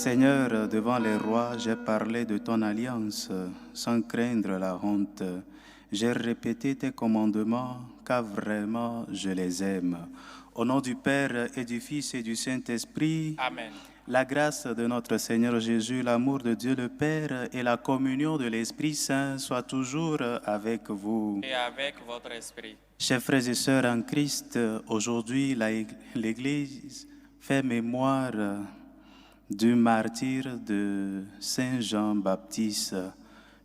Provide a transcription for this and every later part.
Seigneur, devant les rois, j'ai parlé de ton alliance sans craindre la honte. J'ai répété tes commandements, car vraiment je les aime. Au nom du Père et du Fils et du Saint-Esprit, Amen. la grâce de notre Seigneur Jésus, l'amour de Dieu le Père et la communion de l'Esprit Saint soient toujours avec vous. Et avec votre esprit. Chers frères et sœurs en Christ, aujourd'hui l'Église fait mémoire du martyre de Saint Jean-Baptiste.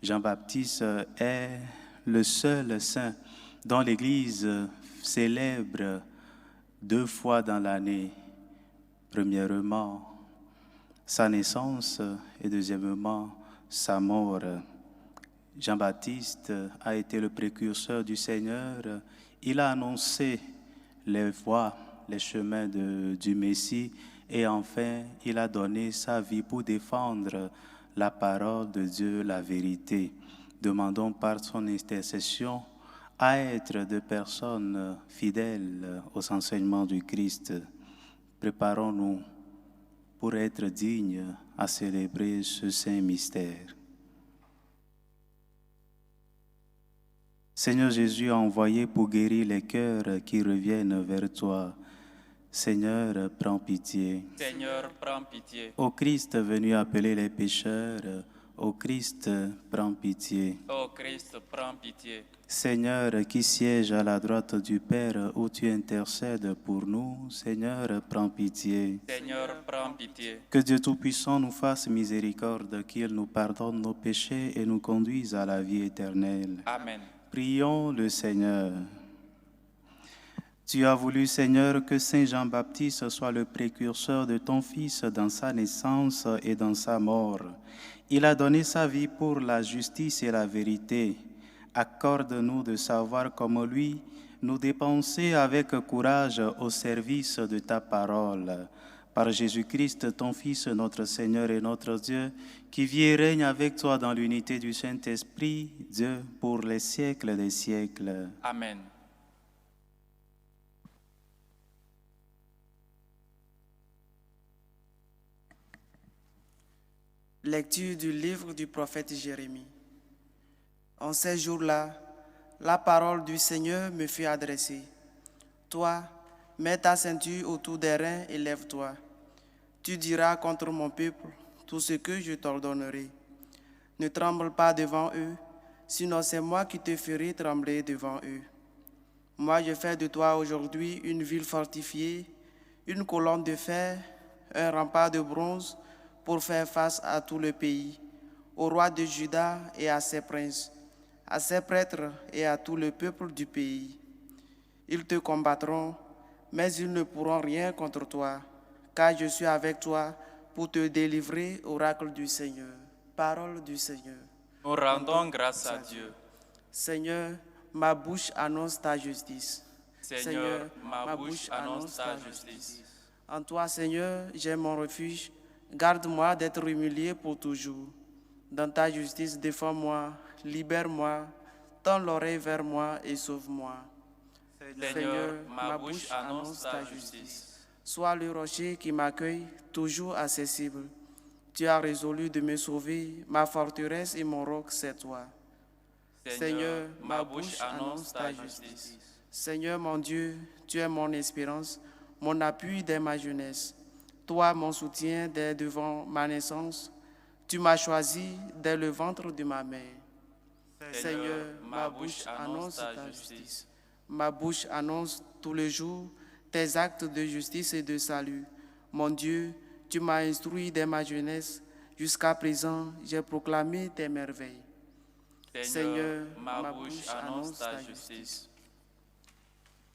Jean-Baptiste est le seul saint dont l'Église célèbre 2 fois dans l'année. Premièrement, sa naissance et deuxièmement, sa mort. Jean-Baptiste a été le précurseur du Seigneur. Il a annoncé les voies, les chemins du Messie et enfin, il a donné sa vie pour défendre la parole de Dieu, la vérité. Demandons par son intercession à être des personnes fidèles aux enseignements du Christ. Préparons-nous pour être dignes à célébrer ce saint mystère. Seigneur Jésus a envoyé pour guérir les cœurs qui reviennent vers toi. Seigneur, prends pitié. Seigneur, prends pitié. Ô Christ venu appeler les pécheurs, ô Christ, prends pitié. Ô Christ, prends pitié. Seigneur, qui siège à la droite du Père, où tu intercèdes pour nous, Seigneur, prends pitié. Seigneur, prends pitié. Que Dieu Tout-Puissant nous fasse miséricorde, qu'il nous pardonne nos péchés et nous conduise à la vie éternelle. Amen. Prions le Seigneur. Tu as voulu, Seigneur, que Saint Jean-Baptiste soit le précurseur de ton Fils dans sa naissance et dans sa mort. Il a donné sa vie pour la justice et la vérité. Accorde-nous de savoir comme lui, nous dépenser avec courage au service de ta parole. Par Jésus-Christ, ton Fils, notre Seigneur et notre Dieu, qui vit et règne avec toi dans l'unité du Saint-Esprit, Dieu, pour les siècles des siècles. Amen. Lecture du livre du prophète Jérémie. En ces jours-là, la parole du Seigneur me fut adressée. Toi, mets ta ceinture autour des reins et lève-toi. Tu diras contre mon peuple tout ce que je t'ordonnerai. Ne tremble pas devant eux, sinon c'est moi qui te ferai trembler devant eux. Moi, je fais de toi aujourd'hui une ville fortifiée, une colonne de fer, un rempart de bronze, pour faire face à tout le pays, au roi de Juda et à ses princes, à ses prêtres et à tout le peuple du pays. Ils te combattront, mais ils ne pourront rien contre toi, car je suis avec toi pour te délivrer, oracle du Seigneur. Parole du Seigneur. Nous rendons grâce à Dieu. Seigneur, ma bouche annonce ta justice. Seigneur, ma bouche annonce ta justice. En toi, Seigneur, j'ai mon refuge. Garde-moi d'être humilié pour toujours. Dans ta justice, défends-moi, libère-moi, tends l'oreille vers moi et sauve-moi. Seigneur, ma bouche annonce ta justice. Sois le rocher qui m'accueille, toujours accessible. Tu as résolu de me sauver, ma forteresse et mon roc, c'est toi. Seigneur, ma bouche annonce ta justice. Seigneur mon Dieu, tu es mon espérance, mon appui dès ma jeunesse. Toi, mon soutien dès devant ma naissance, tu m'as choisi dès le ventre de ma mère. Seigneur, ma bouche annonce ta justice. Ma bouche annonce tous les jours tes actes de justice et de salut. Mon Dieu, tu m'as instruit dès ma jeunesse. Jusqu'à présent, j'ai proclamé tes merveilles. Seigneur, ma bouche annonce ta justice.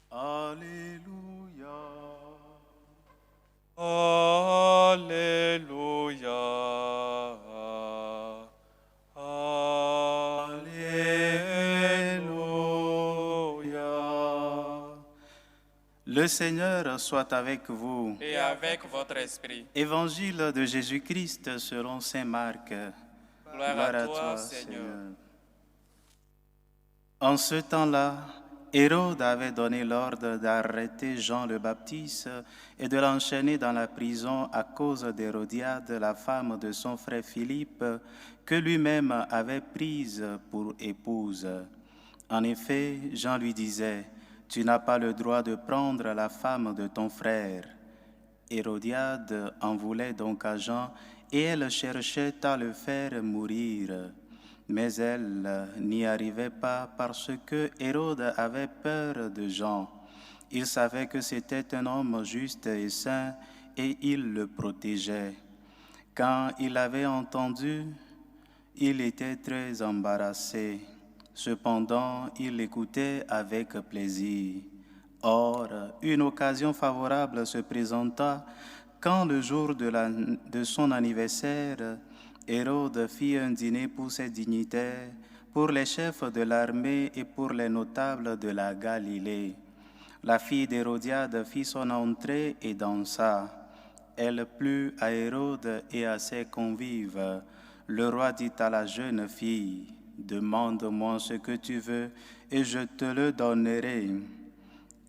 Alléluia. Alléluia. Alléluia. Le Seigneur soit avec vous. Et avec votre esprit. Évangile de Jésus-Christ selon saint Marc. Gloire à toi, Seigneur. En ce temps-là, Hérode avait donné l'ordre d'arrêter Jean le Baptiste et de l'enchaîner dans la prison à cause d'Hérodiade, la femme de son frère Philippe, que lui-même avait prise pour épouse. En effet, Jean lui disait, « Tu n'as pas le droit de prendre la femme de ton frère. » Hérodiade en voulait donc à Jean, et elle cherchait à le faire mourir. Mais elle n'y arrivait pas parce que Hérode avait peur de Jean. Il savait que c'était un homme juste et saint et il le protégeait. Quand il l'avait entendu, il était très embarrassé. Cependant, il l'écoutait avec plaisir. Or, une occasion favorable se présenta quand le jour de son anniversaire, Hérode fit un dîner pour ses dignitaires, pour les chefs de l'armée et pour les notables de la Galilée. La fille d'Hérodiade fit son entrée et dansa. Elle plut à Hérode et à ses convives. Le roi dit à la jeune fille, « Demande-moi ce que tu veux et je te le donnerai. »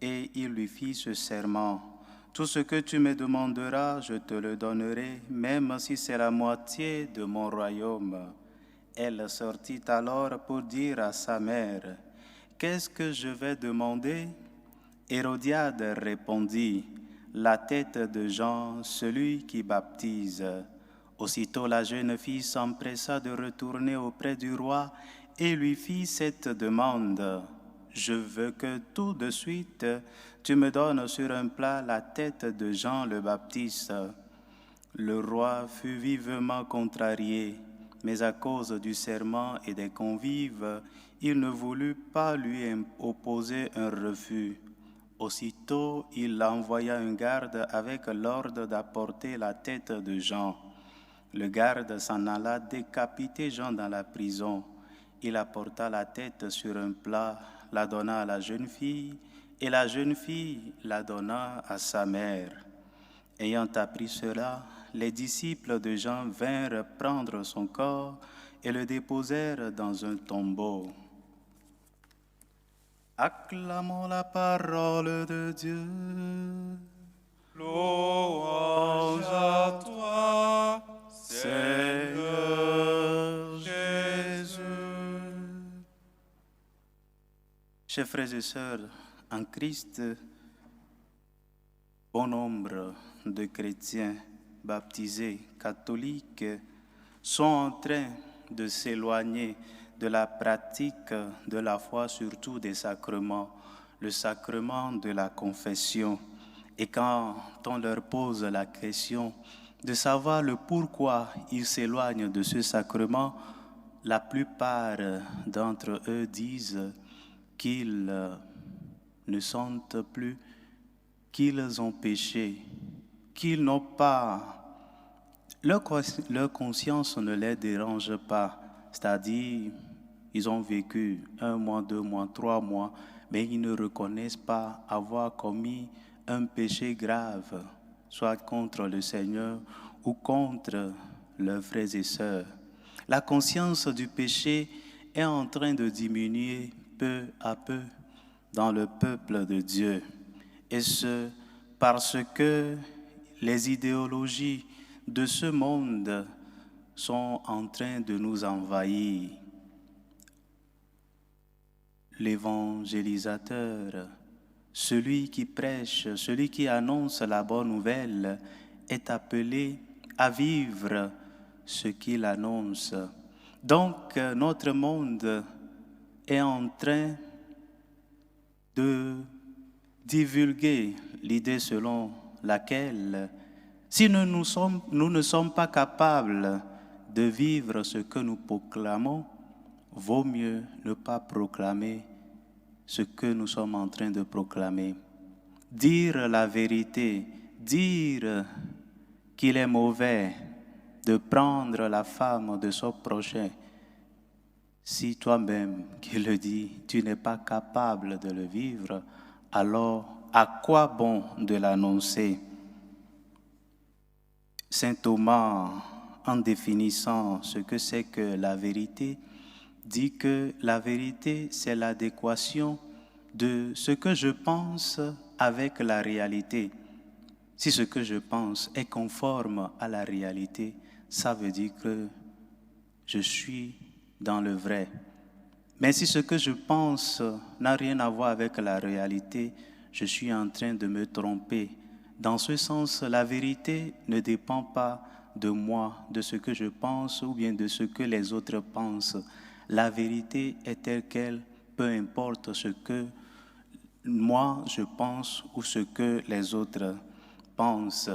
Et il lui fit ce serment. Tout ce que tu me demanderas, je te le donnerai, même si c'est la moitié de mon royaume. Elle sortit alors pour dire à sa mère, « Qu'est-ce que je vais demander ?» Hérodiade répondit, « La tête de Jean, celui qui baptise. » Aussitôt la jeune fille s'empressa de retourner auprès du roi et lui fit cette demande. « Je veux que tout de suite tu me donnes sur un plat la tête de Jean le Baptiste. » Le roi fut vivement contrarié, mais à cause du serment et des convives, il ne voulut pas lui opposer un refus. Aussitôt, il envoya un garde avec l'ordre d'apporter la tête de Jean. Le garde s'en alla décapiter Jean dans la prison. Il apporta la tête sur un plat, la donna à la jeune fille, et la jeune fille la donna à sa mère. Ayant appris cela, les disciples de Jean vinrent prendre son corps et le déposèrent dans un tombeau. Acclamons la parole de Dieu. Louange à toi, Seigneur Jésus. Chers frères et sœurs, en Christ, bon nombre de chrétiens baptisés catholiques sont en train de s'éloigner de la pratique de la foi, surtout des sacrements, le sacrement de la confession. Et quand on leur pose la question de savoir le pourquoi ils s'éloignent de ce sacrement, la plupart d'entre eux disent qu'ils ne sentent plus, qu'ils ont péché, qu'ils n'ont pas, leur conscience ne les dérange pas, c'est-à-dire ils ont vécu 1 mois, 2 mois, 3 mois, mais ils ne reconnaissent pas avoir commis un péché grave, soit contre le Seigneur ou contre leurs frères et sœurs. La conscience du péché est en train de diminuer peu à peu dans le peuple de Dieu. Et ce, parce que les idéologies de ce monde sont en train de nous envahir. L'évangélisateur, celui qui prêche, celui qui annonce la bonne nouvelle, est appelé à vivre ce qu'il annonce. Donc, notre monde est en train de divulguer l'idée selon laquelle, si nous ne sommes pas capables de vivre ce que nous proclamons, vaut mieux ne pas proclamer ce que nous sommes en train de proclamer. Dire la vérité, dire qu'il est mauvais de prendre la femme de son prochain, si toi-même qui le dis, tu n'es pas capable de le vivre, alors à quoi bon de l'annoncer? Saint Thomas, en définissant ce que c'est que la vérité, dit que la vérité, c'est l'adéquation de ce que je pense avec la réalité. Si ce que je pense est conforme à la réalité, ça veut dire que je suis dans le vrai. Mais si ce que je pense n'a rien à voir avec la réalité, je suis en train de me tromper. Dans ce sens, la vérité ne dépend pas de moi, de ce que je pense ou bien de ce que les autres pensent. La vérité est telle qu'elle, peu importe ce que moi je pense ou ce que les autres pensent.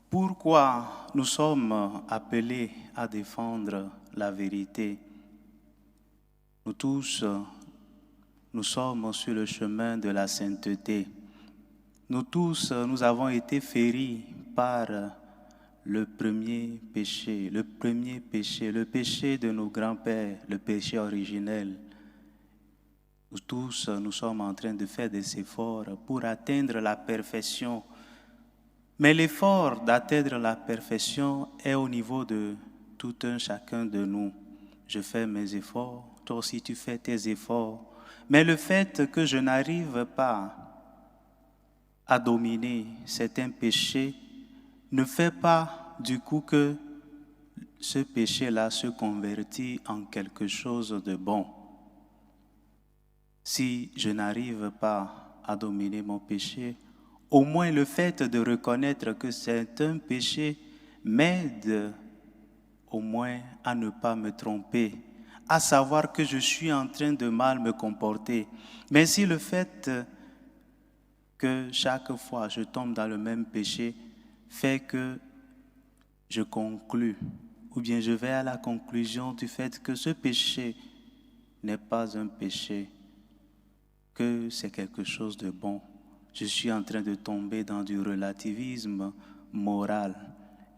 Pourquoi nous sommes appelés à défendre la vérité? Nous tous, nous sommes sur le chemin de la sainteté. Nous tous, nous avons été féris par le premier péché, le péché de nos grands-pères, le péché originel. Nous tous, nous sommes en train de faire des efforts pour atteindre la perfection. Mais l'effort d'atteindre la perfection est au niveau de tout un chacun de nous. Je fais mes efforts, toi aussi tu fais tes efforts. Mais le fait que je n'arrive pas à dominer certains péchés ne fait pas du coup que ce péché-là se convertit en quelque chose de bon. Si je n'arrive pas à dominer mon péché, au moins le fait de reconnaître que c'est un péché m'aide au moins à ne pas me tromper, à savoir que je suis en train de mal me comporter. Mais si le fait que chaque fois je tombe dans le même péché fait que je conclus, ou bien je vais à la conclusion du fait que ce péché n'est pas un péché, que c'est quelque chose de bon, je suis en train de tomber dans du relativisme moral.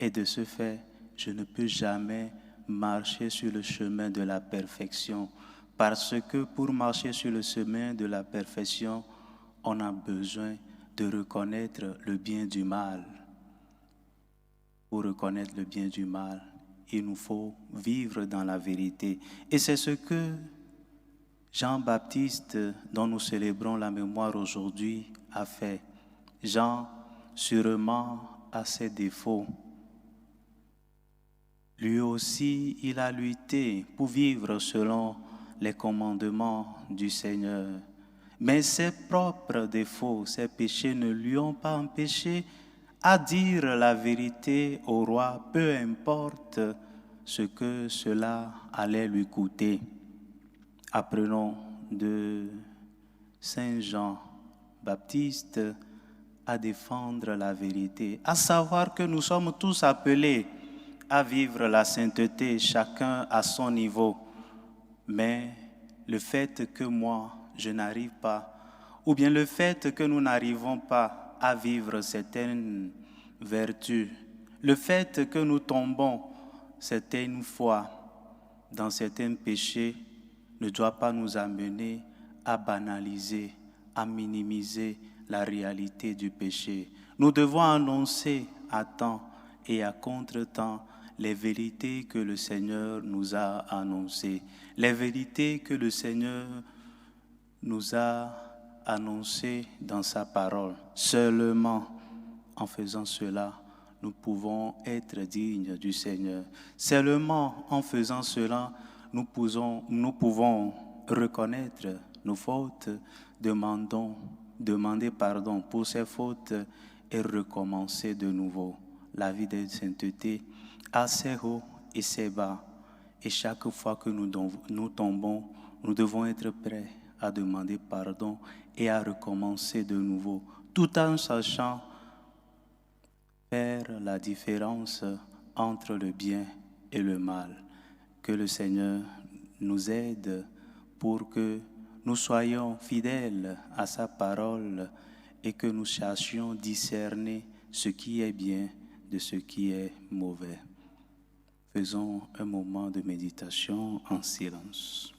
Et de ce fait, je ne peux jamais marcher sur le chemin de la perfection. Parce que pour marcher sur le chemin de la perfection, on a besoin de reconnaître le bien du mal. Pour reconnaître le bien du mal, il nous faut vivre dans la vérité. Et c'est ce que Jean-Baptiste, dont nous célébrons la mémoire aujourd'hui, a fait. Jean, sûrement, a ses défauts. Lui aussi, il a lutté pour vivre selon les commandements du Seigneur. Mais ses propres défauts, ses péchés ne lui ont pas empêché à dire la vérité au roi, peu importe ce que cela allait lui coûter. Apprenons de Saint Jean-Baptiste à défendre la vérité, à savoir que nous sommes tous appelés à vivre la sainteté, chacun à son niveau. Mais le fait que moi, je n'arrive pas, ou bien le fait que nous n'arrivons pas à vivre certaines vertus, le fait que nous tombons certaines fois dans certains péchés, ne doit pas nous amener à banaliser, à minimiser la réalité du péché. Nous devons annoncer à temps et à contre-temps les vérités que le Seigneur nous a annoncées, les vérités que le Seigneur nous a annoncées dans sa parole. Seulement en faisant cela, nous pouvons être dignes du Seigneur. Seulement en faisant cela, nous pouvons reconnaître nos fautes, demander pardon pour ces fautes et recommencer de nouveau. La vie de sainteté a ses hauts et ses bas. Et chaque fois que nous tombons, nous devons être prêts à demander pardon et à recommencer de nouveau, tout en sachant faire la différence entre le bien et le mal. Que le Seigneur nous aide pour que nous soyons fidèles à sa parole et que nous cherchions discerner ce qui est bien de ce qui est mauvais. Faisons un moment de méditation en silence.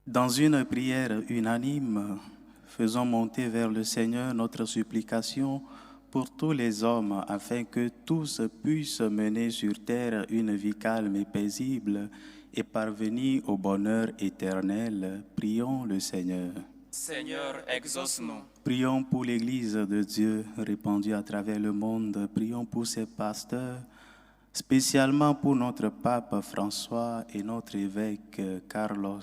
Dans une prière unanime, faisons monter vers le Seigneur notre supplication pour tous les hommes, afin que tous puissent mener sur terre une vie calme et paisible et parvenir au bonheur éternel. Prions le Seigneur. Seigneur, exauce-nous. Prions pour l'Église de Dieu répandue à travers le monde. Prions pour ses pasteurs, spécialement pour notre pape François et notre évêque Carlos,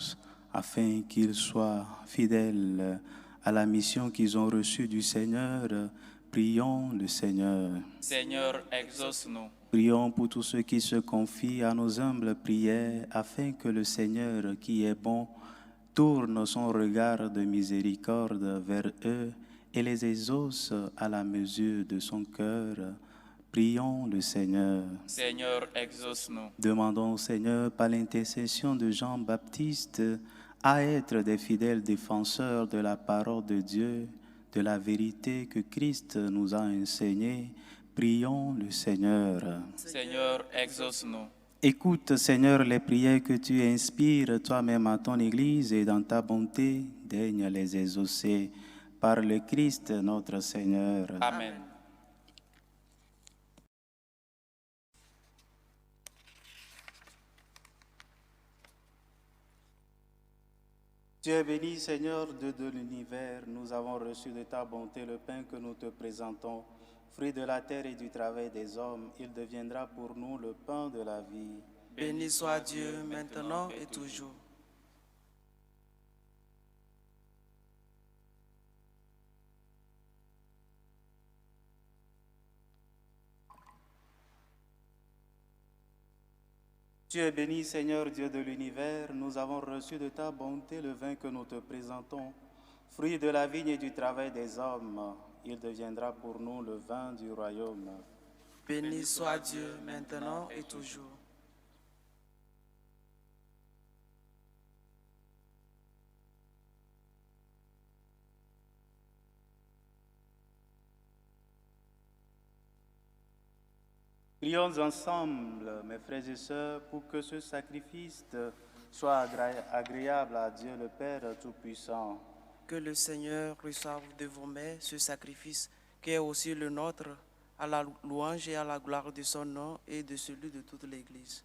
afin qu'ils soient fidèles à la mission qu'ils ont reçue du Seigneur. Prions le Seigneur. Seigneur, exauce-nous. Prions pour tous ceux qui se confient à nos humbles prières, afin que le Seigneur, qui est bon, tourne son regard de miséricorde vers eux et les exauce à la mesure de son cœur. Prions le Seigneur. Seigneur, exauce-nous. Demandons au Seigneur, par l'intercession de Jean-Baptiste, à être des fidèles défenseurs de la parole de Dieu, de la vérité que Christ nous a enseignée. Prions le Seigneur. Seigneur, exauce-nous. Écoute, Seigneur, les prières que tu inspires toi-même à ton Église et dans ta bonté, daigne les exaucer par le Christ notre Seigneur. Amen. Tu es béni, Seigneur, Dieu de l'univers. Nous avons reçu de ta bonté le pain que nous te présentons. Fruit de la terre et du travail des hommes, il deviendra pour nous le pain de la vie. Béni soit Dieu, maintenant et toujours. Tu es béni, Seigneur, Dieu de l'univers. Nous avons reçu de ta bonté le vin que nous te présentons. Fruit de la vigne et du travail des hommes, il deviendra pour nous le vin du royaume. Béni soit Dieu, maintenant et toujours. Prions ensemble, mes frères et sœurs, pour que ce sacrifice soit agréable à Dieu le Père Tout-Puissant. Que le Seigneur reçoive de vos mains ce sacrifice, qui est aussi le nôtre, à la louange et à la gloire de son nom et de celui de toute l'Église.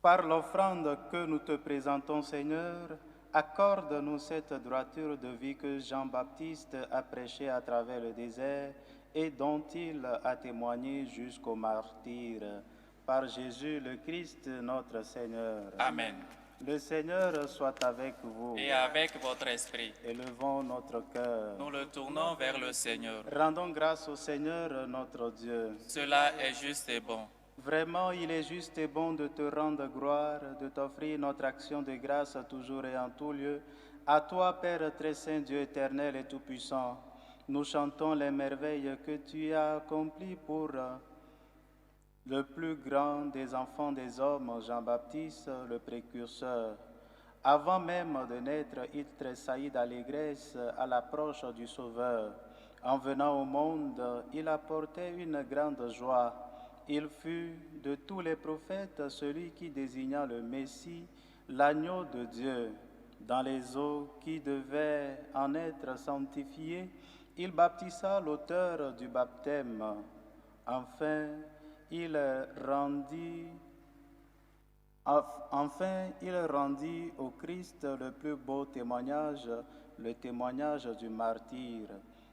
Par l'offrande que nous te présentons, Seigneur, accorde-nous cette droiture de vie que Jean-Baptiste a prêchée à travers le désert et dont il a témoigné jusqu'au martyre. Par Jésus le Christ, notre Seigneur. Amen. Le Seigneur soit avec vous. Et avec votre esprit. Élevons notre cœur. Nous le tournons vers le Seigneur. Rendons grâce au Seigneur, notre Dieu. Cela est juste et bon. Vraiment, il est juste et bon de te rendre gloire, de t'offrir notre action de grâce toujours et en tout lieu. À toi, Père très saint, Dieu éternel et tout-puissant, nous chantons les merveilles que tu as accomplies pour le plus grand des enfants des hommes, Jean-Baptiste, le précurseur. Avant même de naître, il tressaillit d'allégresse à l'approche du Sauveur. En venant au monde, il apportait une grande joie. Il fut de tous les prophètes celui qui désigna le Messie, l'agneau de Dieu. Dans les eaux qui devaient en être sanctifiées, il baptisa l'auteur du baptême. Enfin, il rendit au Christ le plus beau témoignage, le témoignage du martyr.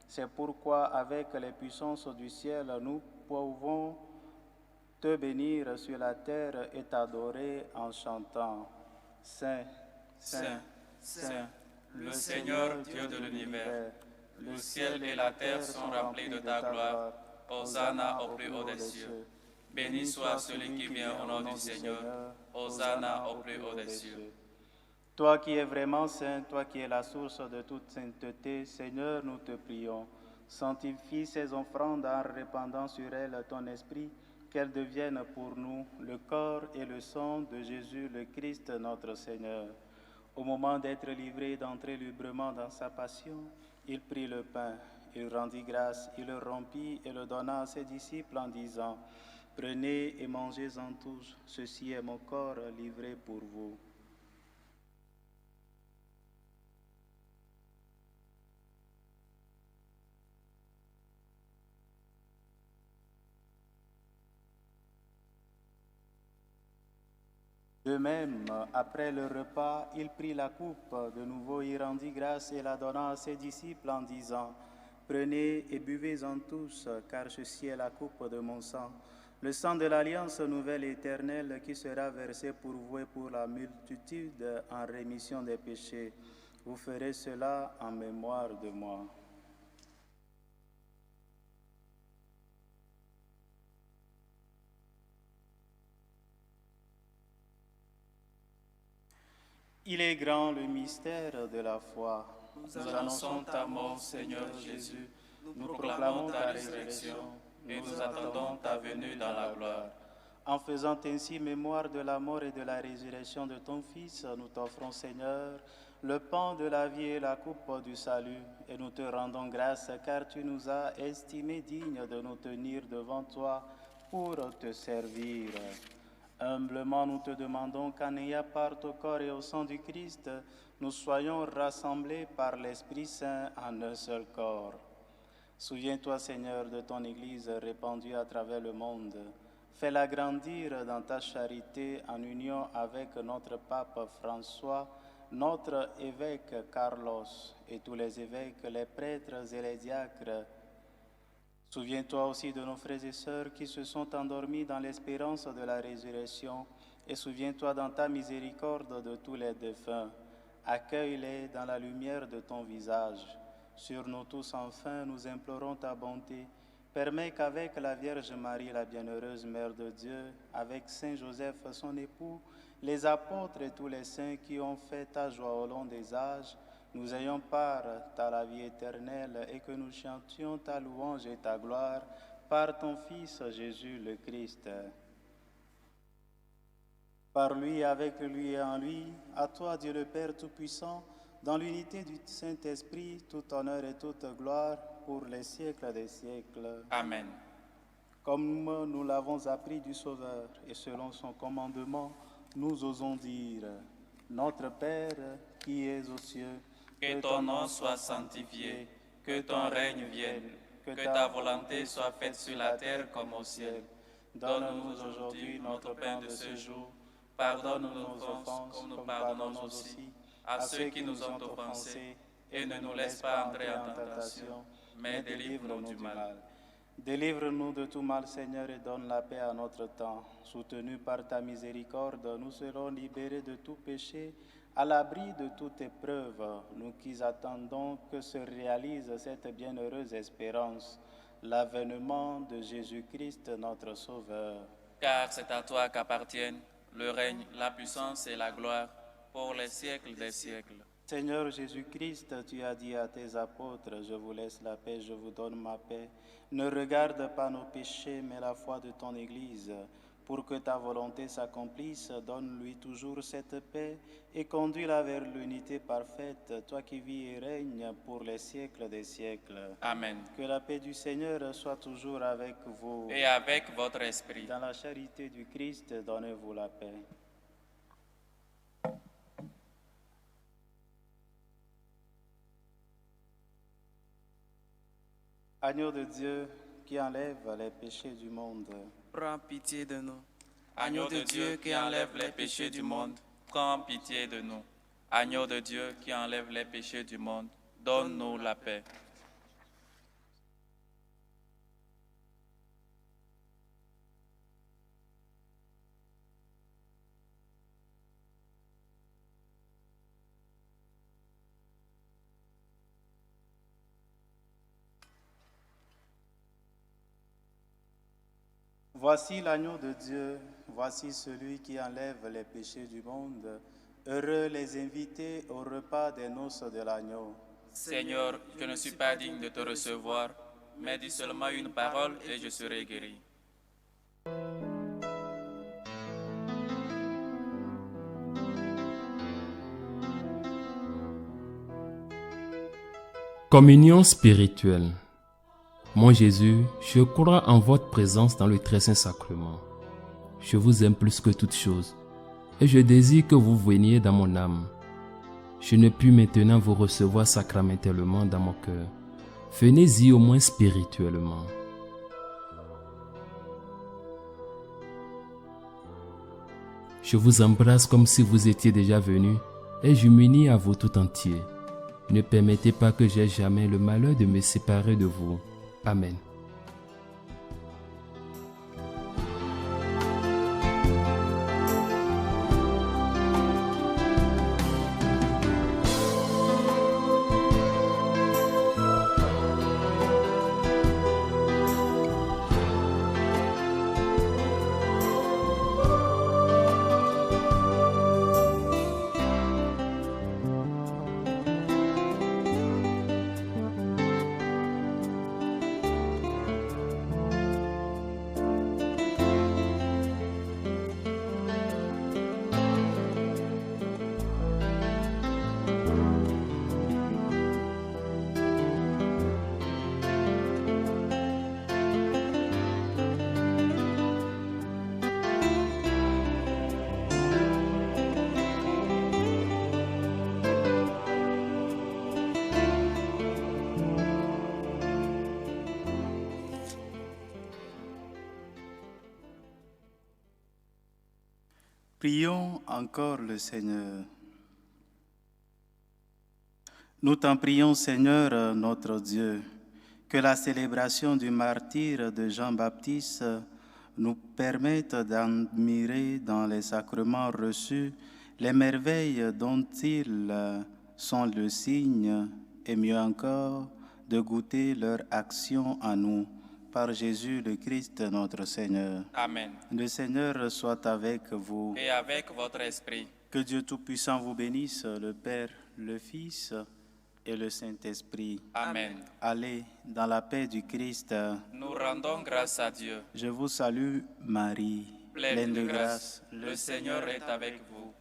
C'est pourquoi, avec les puissances du ciel, nous pouvons te bénir sur la terre et t'adorer en chantant. Saint, Saint, Saint, le Seigneur Dieu de l'univers. Le ciel et la terre sont remplis de ta gloire. Hosanna au plus haut des cieux. Béni soit celui qui vient au nom du Seigneur. Hosanna au plus haut des cieux. Toi qui es vraiment saint, toi qui es la source de toute sainteté, Seigneur, nous te prions. Sanctifie ces offrandes en répandant sur elles ton esprit, qu'elles deviennent pour nous le corps et le sang de Jésus le Christ notre Seigneur. Au moment d'être livré et d'entrer librement dans sa passion, il prit le pain, il rendit grâce, il le rompit et le donna à ses disciples en disant: Prenez et mangez-en tous, ceci est mon corps livré pour vous. De même, après le repas, il prit la coupe, de nouveau il rendit grâce et la donna à ses disciples en disant, « Prenez et buvez-en tous, car ceci est la coupe de mon sang, le sang de l'alliance nouvelle et éternelle qui sera versé pour vous et pour la multitude en rémission des péchés. Vous ferez cela en mémoire de moi. » Il est grand le mystère de la foi. Nous annonçons ta mort, Seigneur Jésus. Nous proclamons ta résurrection et nous attendons ta venue dans la gloire. En faisant ainsi mémoire de la mort et de la résurrection de ton Fils, nous t'offrons, Seigneur, le pain de la vie et la coupe du salut, et nous te rendons grâce car tu nous as estimés dignes de nous tenir devant toi pour te servir. Humblement, nous te demandons qu'en ayant part au corps et au sang du Christ, nous soyons rassemblés par l'Esprit Saint en un seul corps. Souviens-toi, Seigneur, de ton Église répandue à travers le monde. Fais-la grandir dans ta charité en union avec notre pape François, notre évêque Carlos et tous les évêques, les prêtres et les diacres. Souviens-toi aussi de nos frères et sœurs qui se sont endormis dans l'espérance de la résurrection, et souviens-toi dans ta miséricorde de tous les défunts. Accueille-les dans la lumière de ton visage. Sur nous tous, enfin, nous implorons ta bonté. Permets qu'avec la Vierge Marie, la bienheureuse Mère de Dieu, avec Saint Joseph, son époux, les apôtres et tous les saints qui ont fait ta joie au long des âges, nous ayons part à la vie éternelle et que nous chantions ta louange et ta gloire par ton Fils Jésus le Christ. Par lui, avec lui et en lui, à toi Dieu le Père Tout-Puissant, dans l'unité du Saint-Esprit, tout honneur et toute gloire pour les siècles des siècles. Amen. Comme nous l'avons appris du Sauveur et selon son commandement, nous osons dire, Notre Père qui es aux cieux, que ton nom soit sanctifié, que ton règne vienne, que ta volonté soit faite sur la terre comme au ciel. Donne-nous aujourd'hui notre pain de ce jour. Pardonne-nous nos offenses, comme nous pardonnons aussi à ceux qui nous ont offensés, et ne nous laisse pas entrer en tentation, mais délivre-nous du mal. Délivre-nous de tout mal, Seigneur, et donne la paix à notre temps. Soutenus par ta miséricorde, nous serons libérés de tout péché, à l'abri de toute épreuve, nous qui attendons que se réalise cette bienheureuse espérance, l'avènement de Jésus-Christ, notre Sauveur. Car c'est à toi qu'appartiennent le règne, la puissance et la gloire pour les siècles des siècles. Seigneur Jésus-Christ, tu as dit à tes apôtres, je vous laisse la paix, je vous donne ma paix. Ne regarde pas nos péchés, mais la foi de ton Église. Pour que ta volonté s'accomplisse, donne-lui toujours cette paix et conduis-la vers l'unité parfaite, toi qui vis et règnes pour les siècles des siècles. Amen. Que la paix du Seigneur soit toujours avec vous. Et avec votre esprit. Dans la charité du Christ, donnez-vous la paix. Agneau de Dieu qui enlève les péchés du monde, Prends pitié de nous. Agneau de Dieu qui enlève les péchés du monde, prends pitié de nous. Agneau de Dieu qui enlève les péchés du monde, donne-nous la paix. Voici l'agneau de Dieu, voici celui qui enlève les péchés du monde. Heureux les invités au repas des noces de l'agneau. Seigneur, je ne suis pas digne de te recevoir, mais dis seulement une parole et je serai guéri. Communion spirituelle. Mon Jésus, je crois en votre présence dans le très saint sacrement. Je vous aime plus que toute chose, et je désire que vous veniez dans mon âme. Je ne puis maintenant vous recevoir sacramentellement dans mon cœur. Venez-y au moins spirituellement. Je vous embrasse comme si vous étiez déjà venu et je m'unis à vous tout entier. Ne permettez pas que j'aie jamais le malheur de me séparer de vous. Amen. Prions encore le Seigneur. Nous t'en prions, Seigneur, notre Dieu, que la célébration du martyre de Jean-Baptiste nous permette d'admirer dans les sacrements reçus les merveilles dont ils sont le signe, et mieux encore, de goûter leur action en nous. Par Jésus le Christ, notre Seigneur. Amen. Le Seigneur soit avec vous. Et avec votre esprit. Que Dieu Tout-Puissant vous bénisse, le Père, le Fils et le Saint-Esprit. Amen. Allez dans la paix du Christ. Nous rendons grâce à Dieu. Je vous salue, Marie, Pleine de grâce, le Seigneur est avec vous.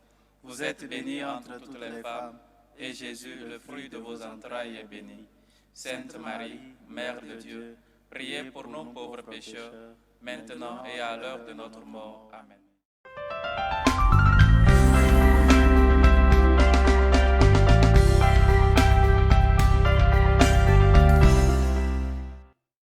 Vous êtes bénie entre toutes les femmes, et Jésus, le fruit de vos entrailles, est béni. Sainte Marie, Mère de Dieu, priez pour nous pauvres pécheurs, maintenant et à l'heure de notre mort. Amen.